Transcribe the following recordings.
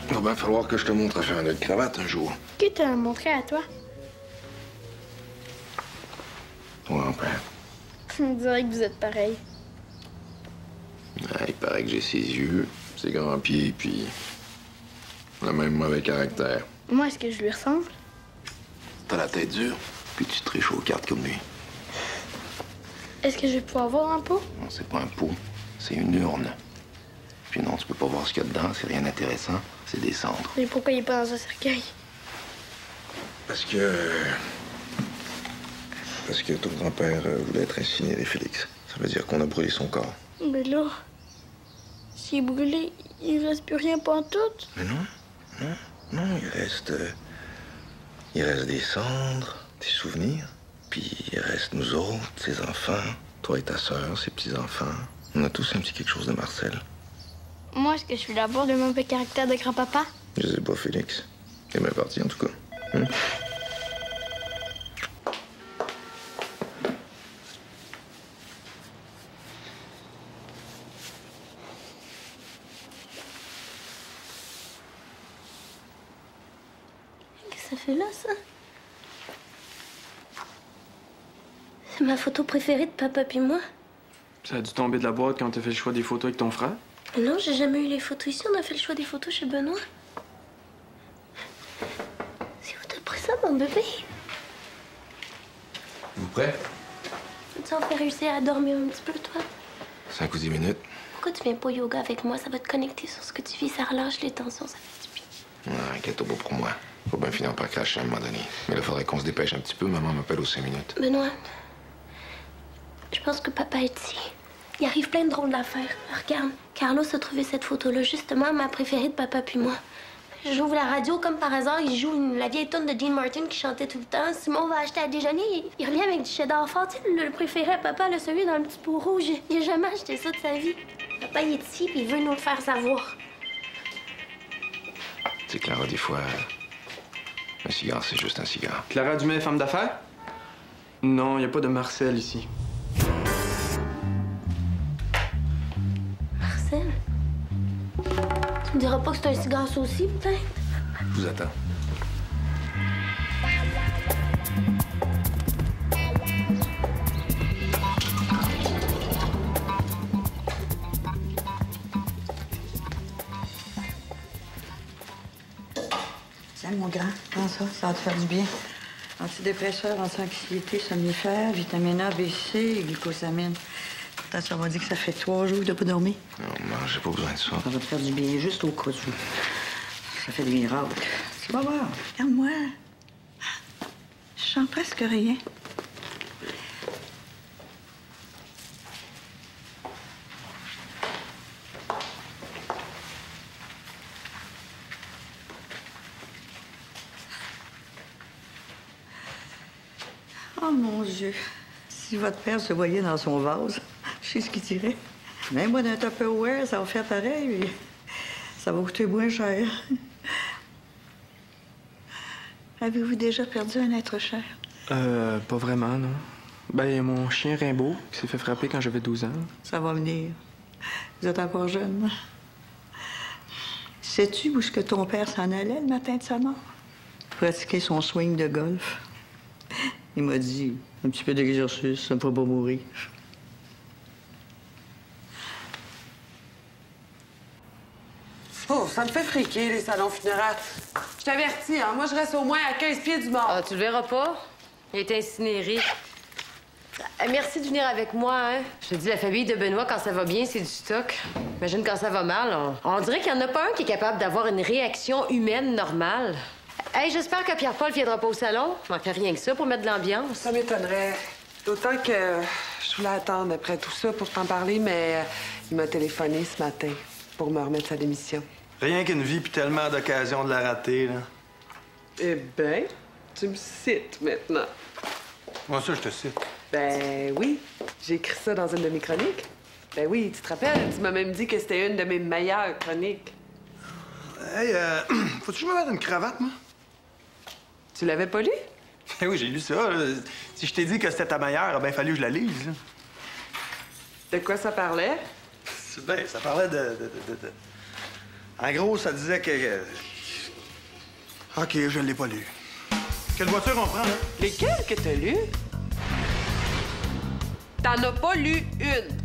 Il va bien falloir que je te montre à faire une cravate un jour. Qui t'a montré à toi? Ton grand-père. On dirait que vous êtes pareil. Il paraît que j'ai ses yeux, ses grands pieds, puis le même mauvais caractère. Moi, est-ce que je lui ressemble? T'as la tête dure, puis tu triches aux cartes comme lui. Est-ce que je vais pouvoir voir un pot? Non, c'est pas un pot, c'est une urne. Puis non, tu peux pas voir ce qu'il y a dedans, c'est rien d'intéressant, c'est des cendres. Mais pourquoi il est pas dans un cercueil? Parce que ton grand-père voulait être incinéré, Félix. Ça veut dire qu'on a brûlé son corps. Mais là, s'il est brûlé, il reste plus rien pantoute. Mais non, il reste des cendres, des souvenirs. Puis il reste nous autres, ses enfants, toi et ta sœur, ses petits-enfants. On a tous un petit quelque chose de Marcel. Moi, est-ce que je suis d'abord le mauvais caractère de grand-papa? Je sais pas, Félix. Il est bien parti, en tout cas. Qu'est-ce que ça fait là, ça? C'est ma photo préférée de papa puis moi. Ça a dû tomber de la boîte quand t'as fait le choix des photos avec ton frère? Mais non, j'ai jamais eu les photos ici. On a fait le choix des photos chez Benoît. C'est où t'as pris ça, mon bébé? Vous prêt? Tu en fais réussir à dormir un petit peu, toi? 5 ou 10 minutes. Pourquoi tu viens pas au yoga avec moi? Ça va te connecter sur ce que tu vis. Ça relâche les tensions, ça fait du bien. Inquiète-toi pas pour moi. Faut bien finir par cracher à un moment donné. Mais là, faudrait qu'on se dépêche un petit peu. Maman m'appelle aux 5 minutes. Benoît, je pense que papa est ici. Il arrive plein de drôles d'affaires. Regarde, Carlos a trouvé cette photo-là, justement ma préférée de papa puis moi. J'ouvre la radio comme par hasard, il joue la vieille tune de Dean Martin qui chantait tout le temps. Simon va acheter à déjeuner, il revient avec du cheddar fort. Tu sais, le préféré à papa, là, celui dans le petit pot rouge. Il a jamais acheté ça de sa vie. Papa, il est ici puis il veut nous le faire savoir. Tu sais, Clara, des fois, un cigare, c'est juste un cigare. Clara Dumais, femme d'affaires? Non, y a pas de Marcel ici. Marcel? Tu me diras pas que c'est un cigare, ça aussi, peut-être? Je vous attends. Tiens, mon grand, prends ça, ça va te faire du bien. Antidépresseur, anti-anxiété, somnifère, vitamine A, B, C, glucosamine. Pourtant, ça m'a dit que ça fait 3 jours que t'as pas dormi. Non, maman, j'ai pas besoin de ça. Ça va te faire du bien, juste au cas où. Ça fait des miracles. Tu vas voir, regarde-moi. Je sens presque rien. Oh, mon Dieu. Si votre père se voyait dans son vase, je sais ce qu'il dirait. Même moi, d'un Tupperware, ça va faire pareil, mais ça va coûter moins cher. Avez-vous déjà perdu un être cher? Pas vraiment, non. Ben, mon chien Rimbaud, qui s'est fait frapper quand j'avais 12 ans. Ça va venir. Vous êtes encore jeune. Sais-tu où est-ce que ton père s'en allait le matin de sa mort? Pratiquer son swing de golf. Il m'a dit, un petit peu d'exercice, ça me fera pas mourir. Oh, ça me fait friquer, les salons funéraires. Je t'avertis, hein, moi, je reste au moins à 15 pieds du mort. Ah, tu le verras pas. Il a été incinéré. Merci de venir avec moi, hein. Je te dis, la famille de Benoît, quand ça va bien, c'est du stock. Imagine quand ça va mal, on dirait qu'il n'y en a pas un qui est capable d'avoir une réaction humaine normale. Hey, j'espère que Pierre-Paul viendra pas au salon. Il manquerait rien que ça pour mettre de l'ambiance. Ça m'étonnerait. D'autant que je voulais attendre après tout ça pour t'en parler, mais il m'a téléphoné ce matin pour me remettre sa démission. Rien qu'une vie, puis tellement d'occasions de la rater, là. Eh ben, tu me cites maintenant. Moi, ça, je te cite. Ben oui, j'ai écrit ça dans une de mes chroniques. Ben oui, tu te rappelles, tu m'as même dit que c'était une de mes meilleures chroniques. Hey, faut-tu que je me mette une cravate, moi? Tu l'avais pas lu? Eh oui, j'ai lu ça. Là. Si je t'ai dit que c'était ta meilleure, il a bien fallu que je la lise. Là. De quoi ça parlait? Ben, ça parlait de... En gros, ça disait que... OK, je l'ai pas lu. Quelle voiture on prend, là? Lesquelles que t'as lues? T'en as pas lu une.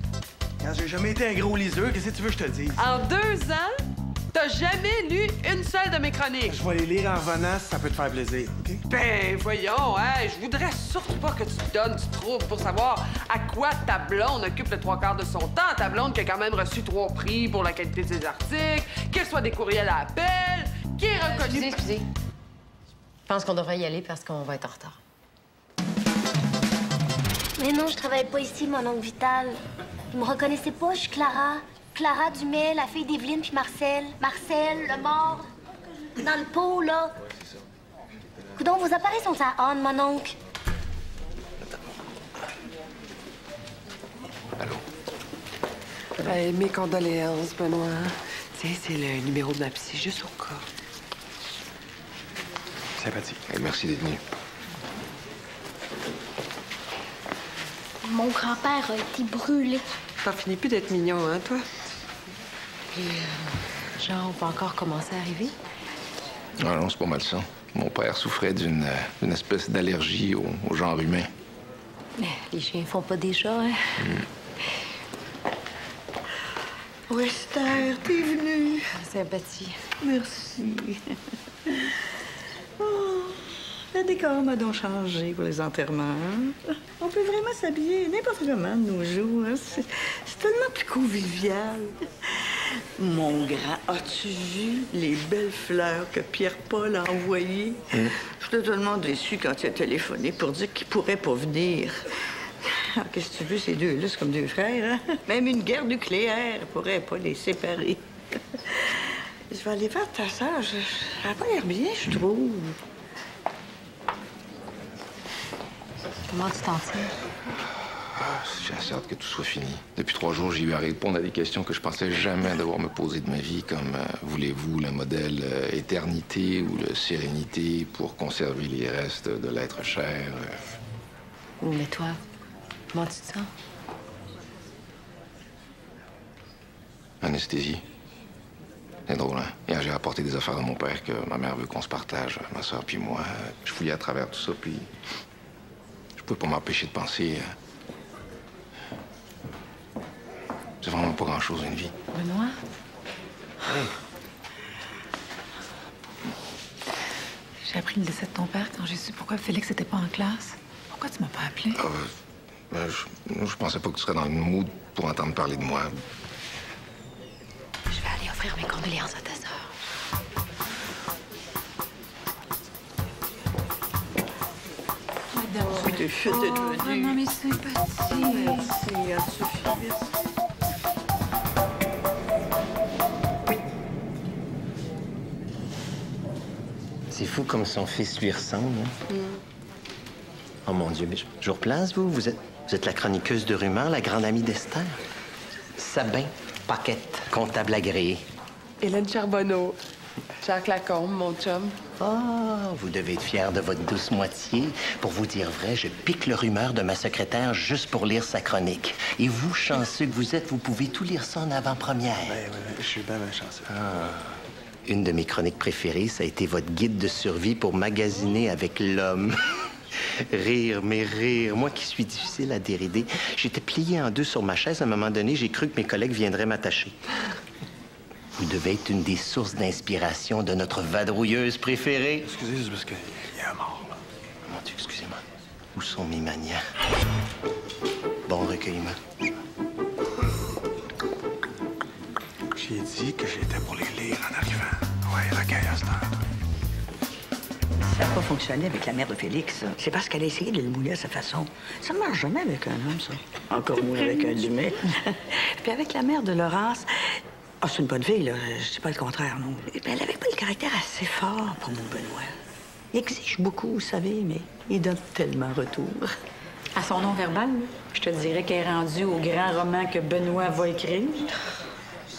Quand j'ai jamais été un gros liseur, qu'est-ce que tu veux que je te dise? En 2 ans, t'as jamais lu une seule de mes chroniques. Je vais les lire en revenant si ça peut te faire plaisir, OK? Ben, voyons, hein, je voudrais surtout pas que tu te donnes du trouble pour savoir à quoi ta blonde occupe le 3/4 de son temps. Ta blonde qui a quand même reçu 3 prix pour la qualité de ses articles, qu'elle soit des courriels à appel, qui est reconnue... Excusez. Je pense qu'on devrait y aller parce qu'on va être en retard. Mais non, je travaille pas ici, mon oncle Vital. Vous me reconnaissez pas, je suis Clara. Clara Dumais, la fille d'Evelyne puis Marcel. Marcel, le mort. Dans le pot, là. Coudon, vos appareils sont à on, mon oncle. Allô? Mes condoléances, Benoît. Tiens, c'est le numéro de ma psy, juste au cas. Sympathique. Et merci d'être venu. Mon grand-père a été brûlé. T'en finis plus d'être mignon, hein, toi? Jean, on peut encore commencer à arriver? Ah non, c'est pas mal ça. Mon père souffrait d'une espèce d'allergie au genre humain. Les chiens font pas déjà, hein? Wester, t'es venu. Sympathie. Merci. Oh, le décor m'a donc changé pour les enterrements. On peut vraiment s'habiller n'importe comment de nos jours. Hein? C'est tellement plus convivial. Mon grand, as-tu vu les belles fleurs que Pierre-Paul a envoyées? J'étais tellement déçue quand il a téléphoné pour dire qu'il pourrait pas venir. Ah, qu'est-ce que tu veux, ces deux-là, c'est comme deux frères, hein? Même une guerre nucléaire pourrait pas les séparer. Je vais aller voir ta sœur. Elle a pas l'air bien, je trouve. Comment tu t'en tires? J'ai assez hâte que tout soit fini. Depuis 3 jours, j'ai eu à répondre à des questions que je pensais jamais devoir me poser de ma vie, comme voulez-vous le modèle éternité ou le sérénité pour conserver les restes de l'être cher? Mais toi, comment tu te sens? Anesthésie. C'est drôle, hein? Hier, j'ai apporté des affaires de mon père que ma mère veut qu'on se partage, ma soeur puis moi. Je fouillais à travers tout ça, puis je pouvais pas m'empêcher de penser... C'est vraiment pas grand-chose, une vie. Benoît? J'ai appris le décès de ton père quand j'ai su pourquoi Félix n'était pas en classe. Pourquoi tu m'as pas appelé? Je pensais pas que tu serais dans le mood pour entendre parler de moi. Je vais aller offrir mes condoléances à ta sœur. C'est de chute d'être venu. Vraiment mes sympathies. Merci, Anne-Sophie, merci. C'est fou comme son fils lui ressemble. Hein? Oh mon Dieu, mais je vous replace, vous? Vous êtes la chroniqueuse de rumeurs, la grande amie d'Esther? Sabin Paquette, comptable agréé. Hélène Charbonneau. Jacques Lacombe, mon chum. Ah, vous devez être fière de votre douce moitié. Pour vous dire vrai, je pique le rumeur de ma secrétaire juste pour lire sa chronique. Et vous, chanceux que vous êtes, vous pouvez tout lire ça en avant-première. Ben, je suis bien chanceux. Une de mes chroniques préférées, ça a été votre guide de survie pour magasiner avec l'homme. Rire, mais rire. Moi qui suis difficile à dérider, j'étais plié en deux sur ma chaise. À un moment donné, j'ai cru que mes collègues viendraient m'attacher. Vous devez être une des sources d'inspiration de notre vadrouilleuse préférée. Excusez, c'est parce qu'il y a un mort, là. Mon Dieu, excusez-moi. Où sont mes manières? Bon recueillement. J'ai dit que j'étais pour les lire en arrivant. Ouais, recueil à cette heure. Ça n'a pas fonctionné avec la mère de Félix. C'est parce qu'elle a essayé de le mouiller à sa façon. Ça ne marche jamais avec un homme, ça. Encore moins avec un Dumais. Puis avec la mère de Laurence... Ah, c'est une bonne fille, là. Je dis pas le contraire, non. Mais elle avait pas le caractère assez fort pour mon Benoît. Il exige beaucoup, vous savez, mais il donne tellement retour. À son nom verbal, là, je te dirais qu'elle est rendue au grand roman que Benoît va écrire.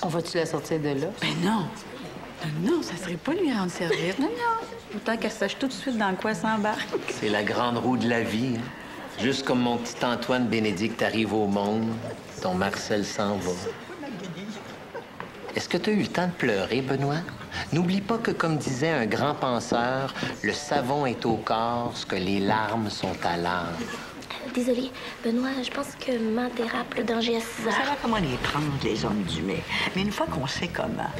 On va-tu la sortir de là? Ben non. Non, ça serait pas lui rendre service. Non. Autant qu'elle sache tout de suite dans quoi s'embarque. C'est la grande roue de la vie. Hein? Juste comme mon petit Antoine Bénédicte arrive au monde, ton Marcel s'en va. Est-ce que tu as eu le temps de pleurer, Benoît? N'oublie pas que, comme disait un grand penseur, le savon est au corps ce que les larmes sont à l'âme. Désolée, Benoît, je pense que maman dérape, le danger à 6 On heures. sait comment les prendre, les hommes Dumais. Mais une fois qu'on sait comment,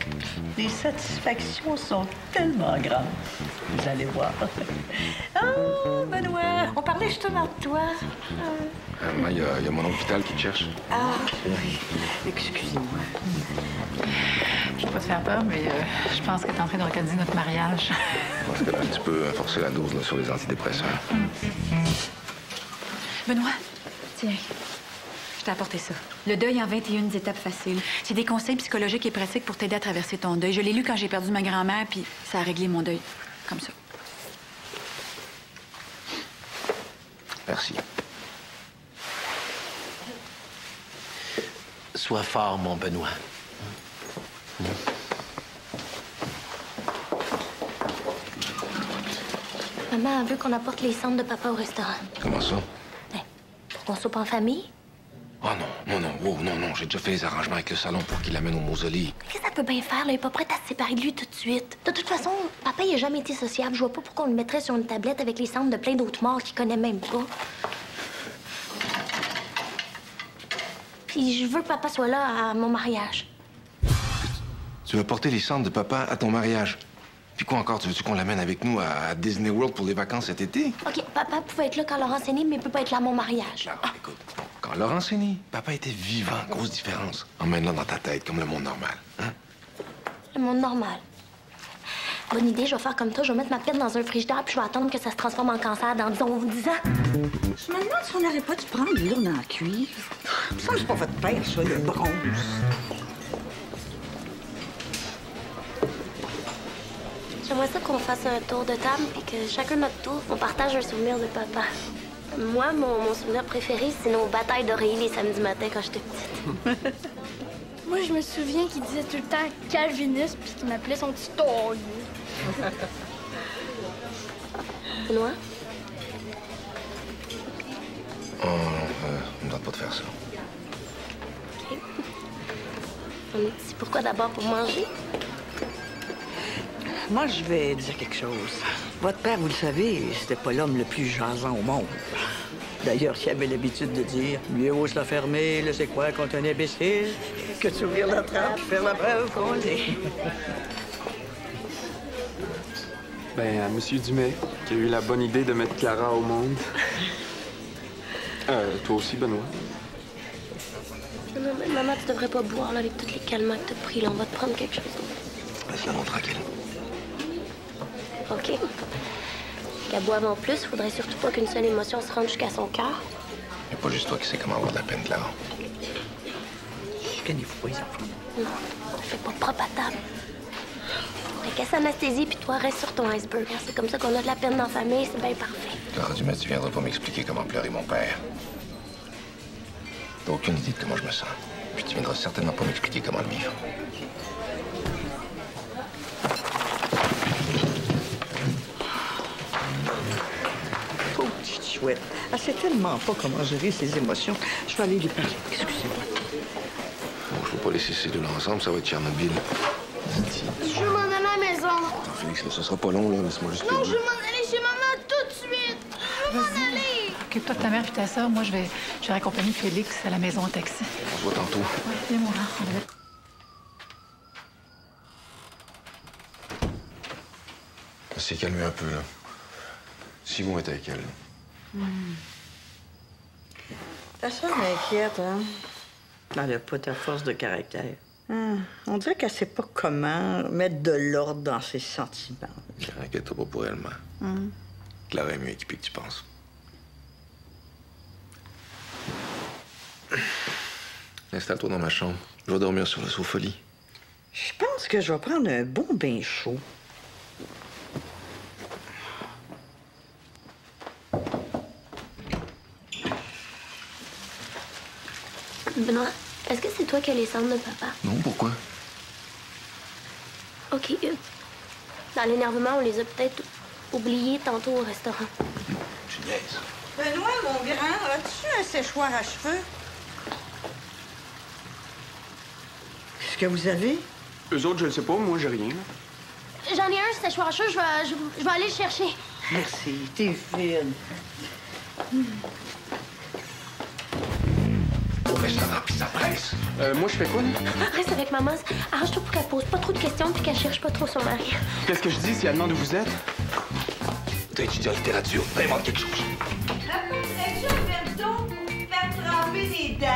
les satisfactions sont tellement grandes. Vous allez voir. Oh, Benoît, on parlait justement de toi. Maman, il y a mon oncle Vital qui te cherche. Ah, oui. Excusez-moi. Je ne veux pas te faire peur, mais je pense que tu es en train d'organiser notre mariage. Je pense qu'elle a un petit peu forcé la dose là, sur les antidépresseurs. Benoît, tiens. Je t'ai apporté ça. Le deuil en 21 étapes faciles. C'est des conseils psychologiques et pratiques pour t'aider à traverser ton deuil. Je l'ai lu quand j'ai perdu ma grand-mère, puis ça a réglé mon deuil. Comme ça. Merci. Sois fort, mon Benoît. Maman veut qu'on apporte les cendres de papa au restaurant. Comment ça? Ben, pour qu'on soupe en famille. Oh non, j'ai déjà fait les arrangements avec le salon pour qu'il l'amène au mausolée. Qu'est-ce que ça peut bien faire, là? Il est pas prêt à se séparer de lui tout de suite. De toute façon, papa, il a jamais été sociable. Je vois pas pourquoi on le mettrait sur une tablette avec les cendres de plein d'autres morts qu'il connaît même pas. Puis je veux que papa soit là à mon mariage. Tu vas porter les cendres de papa à ton mariage. Puis quoi encore? Tu veux qu'on l'amène avec nous à Disney World pour les vacances cet été? OK, papa pouvait être là quand Laurence est née, mais il peut pas être là à mon mariage. Là, écoute, quand Laurence est née, papa était vivant. Grosse différence. Emmène-la dans ta tête, comme le monde normal. Hein? Le monde normal. Bonne idée, je vais faire comme toi. Je vais mettre ma pète dans un frigidaire, puis je vais attendre que ça se transforme en cancer dans, disons, 10 ans. Je me demande si on n'aurait pas dû prendre l'urne en cuivre. Ça, c'est pas votre père, ça, le bronze. J'aimerais ça qu'on fasse un tour de table, puis que chacun notre tour, on partage un souvenir de papa. Moi, mon souvenir préféré, c'est nos batailles d'oreiller les samedis matins quand j'étais petite. Moi, je me souviens qu'il disait tout le temps calviniste puis qu'il m'appelait son petit tailleux. Benoît? Oh, on ne doit pas te faire ça. OK. On est ici pourquoi d'abord pour manger? Moi, je vais dire quelque chose. Votre père, vous le savez, c'était pas l'homme le plus jasant au monde. D'ailleurs, il avait l'habitude de dire « Mieux vaut se la fermer, le c'est quoi contre un imbécile, que s'ouvrir la trappe, faire la preuve qu'on l'est. » Ben, à Monsieur Dumais, qui a eu la bonne idée de mettre Clara au monde. Toi aussi, Benoît. Non, mais maman, tu devrais pas boire là, avec tous les calmants que t'as pris. Là, on va te prendre quelque chose. Laisse-la non tranquille. OK. Qu'elle boive en plus, faudrait surtout pas qu'une seule émotion se rende jusqu'à son cœur. Il n'y a pas juste toi qui sais comment avoir de la peine, Clara. Chicanez-vous pas, les enfants. Non, fais pas propre à table. Fait qu'elle s'anesthésie, puis toi, reste sur ton iceberg. Hein. C'est comme ça qu'on a de la peine dans la famille, c'est bien parfait. Clara Dumais, tu viendras pas m'expliquer comment pleurer mon père. T'as aucune idée de comment je me sens. Puis tu viendras certainement pas m'expliquer comment le vivre. Pauvre petite chouette. Elle sait tellement pas comment gérer ses émotions. Je vais aller lui parler. Excusez-moi. Bon, je peux pas laisser ces deux-là ensemble, ça va être Tchernobyl. Je veux m'en aller à la maison. Attends, Félix, là, ça sera pas long, là. Laisse-moi juste... Non, je veux m'en aller chez maman tout de suite. Je veux m'en aller. Occupe-toi de ta mère et ta soeur. Moi, je vais accompagner Félix à la maison en taxi. On se voit tantôt. Oui, viens-moi là. On devait... Elle s'est calmée un peu, là. Simon est avec elle. Ta soeur m'inquiète, hein? Elle n'a pas ta force de caractère. On dirait qu'elle sait pas comment mettre de l'ordre dans ses sentiments. Inquiète-toi pas pour elle, mère. Clara est mieux équipée que tu penses. Installe-toi dans ma chambre. Je vais dormir sur le sofa-lit. Je pense que je vais prendre un bon bain chaud. Benoît, est-ce que c'est toi qui as les cendres de papa? Non, pourquoi? OK. Dans l'énervement, on les a peut-être oubliés tantôt au restaurant. Tu niaises. Benoît, mon grand, as-tu un séchoir à cheveux? Qu'est-ce que vous avez? Eux autres, je le sais pas. Moi, j'ai rien. J'en ai un, ce séchoir à cheveux. Je vais aller le chercher. Merci, t'es fine. Mais ça remplit sa presse. Moi, je fais quoi, là? Reste avec maman. Arrange-toi pour qu'elle pose pas trop de questions puis qu'elle cherche pas trop son mari. Qu'est-ce que je dis si elle demande où vous êtes? T'as étudié en littérature. Invente quelque chose. Apporterais-tu un verre d'eau pour vous faire tremper les dents?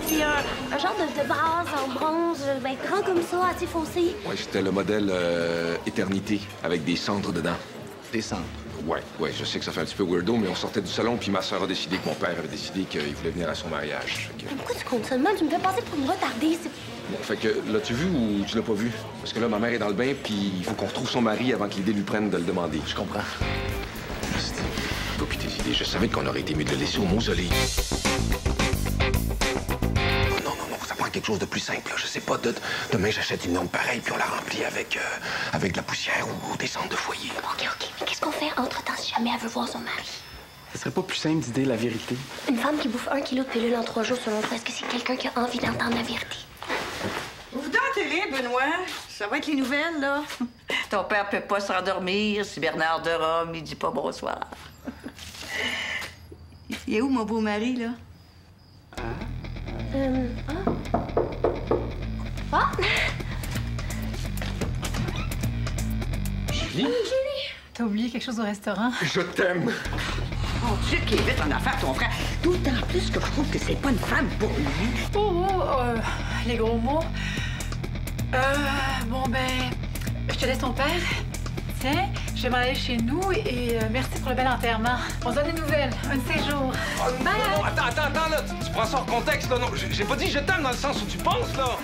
Puis un genre de vase en bronze, ben, grand comme ça, assez foncé. Ouais, c'était le modèle Éternité, avec des cendres dedans. Des cendres. Ouais, je sais que ça fait un petit peu weirdo, mais on sortait du salon, puis ma sœur a décidé que mon père avait décidé qu'il voulait venir à son mariage. Fait que... Pourquoi tu comptes ça de même? Tu me fais passer pour une retardée. Bon, fait que l'as-tu vu ou tu l'as pas vu? Parce que là, ma mère est dans le bain, puis il faut qu'on retrouve son mari avant que l'idée lui prenne de le demander. Je comprends. Toi puis tes idées, je savais qu'on aurait été mieux de le laisser au mausolée. Non, ça prend quelque chose de plus simple. Là. Je sais pas, demain j'achète une norme pareille, puis on la remplit avec de la poussière ou des cendres de foyer. OK. Mais qu'est-ce qu'on fait entre-temps si jamais elle veut voir son mari? Ce serait pas plus simple d'idée la vérité. Une femme qui bouffe 1 kilo de pilules en 3 jours, selon toi, est-ce que c'est quelqu'un qui a envie d'entendre la vérité? Ouvre dans la télé, Benoît. Ça va être les nouvelles, là. Ton père peut pas s'endormir si Bernard de Rome, il dit pas bonsoir. Il est où, mon beau mari, là? Julie? T'as oublié quelque chose au restaurant? Je t'aime. Mon Dieu, qui est vite en affaire, ton frère. D'autant plus que je trouve que c'est pas une femme pour lui. Les gros mots. Bon, ben, je te laisse ton père. Tiens, je vais m'en aller chez nous et merci pour le bel enterrement. On se donne des nouvelles. Un de ces jours. Bye! Non, attends, là. Tu prends ça hors contexte, là. Non, j'ai pas dit je t'aime dans le sens où tu penses, là.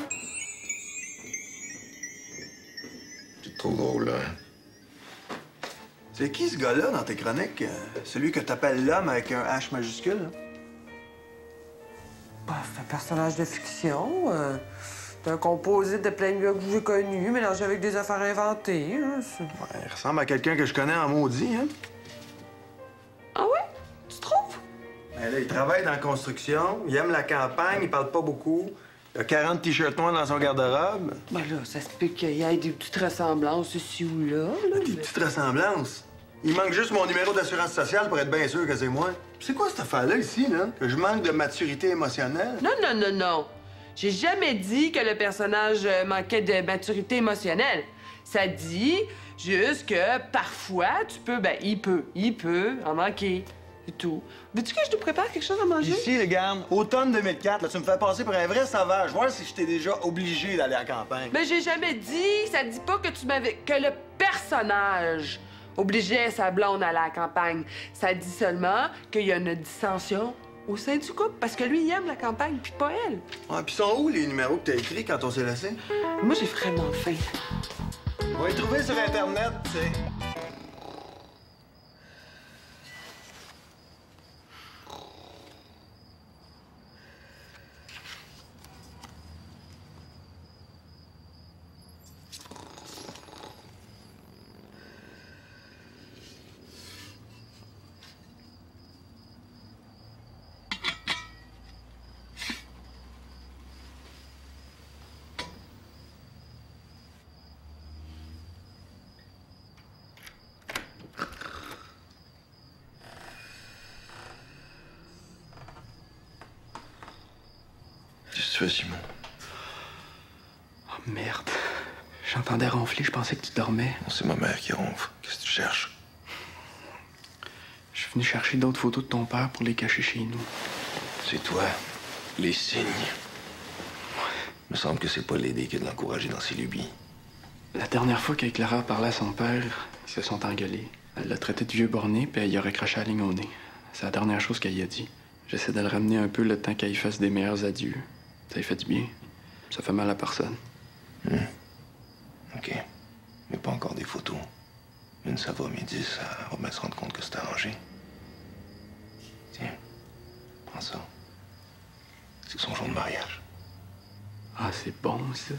C'est trop drôle, là. C'est qui ce gars-là dans tes chroniques? Celui que t'appelles l'homme avec un H majuscule? Là? Bah, c'est un personnage de fiction. C'est un composite de plein de gars que j'ai connus, mélangé avec des affaires inventées. Hein, Ouais, il ressemble à quelqu'un que je connais en maudit, hein? Ah ouais? Tu trouves? Ben là, il travaille dans la construction, il aime la campagne, il parle pas beaucoup. Il a 40 t-shirts noirs dans son garde-robe. Ben là, ça se peut qu'il y ait des petites ressemblances ici ou là. Des petites ressemblances. Il manque juste mon numéro d'assurance sociale pour être bien sûr que c'est moi. C'est quoi cette affaire-là ici, là? Que je manque de maturité émotionnelle? Non. J'ai jamais dit que le personnage manquait de maturité émotionnelle. Ça dit juste que parfois, il peut en manquer. C'est tout. Veux-tu que je te prépare quelque chose à manger? Ici, regarde, automne 2004, là, tu me fais passer pour un vrai sauvage. Voir si je t'ai déjà obligé d'aller à la campagne. Mais j'ai jamais dit, ça dit pas que que le personnage obligeait sa blonde à aller à la campagne. Ça dit seulement qu'il y a une dissension au sein du couple, parce que lui, il aime la campagne, puis pas elle. Ah, puis sont où les numéros que t'as écrits quand on s'est laissé? Moi, j'ai vraiment faim. On va les trouver sur Internet, tu sais. fais, Simon? Oh, merde. J'entendais ronfler, je pensais que tu dormais. C'est ma mère qui ronfle. Qu'est-ce que tu cherches? Je suis venu chercher d'autres photos de ton père pour les cacher chez nous. C'est toi. Les signes. Il me semble que c'est pas l'aider que de l'encourager dans ses lubies. La dernière fois que Clara parlait à son père, ils se sont engueulés. Elle l'a traité de vieux borné, puis elle y a recraché la ligne au nez. C'est la dernière chose qu'elle y a dit. J'essaie de le ramener un peu le temps qu'elle y fasse des meilleurs adieux. Ça lui fait du bien. Ça fait mal à personne. OK. Mais pas encore des photos. Une, ça va, mais 10, elle va bien se rendre compte que c'est arrangé. Tiens, prends ça. C'est son jour de mariage. Ah, c'est bon, ça.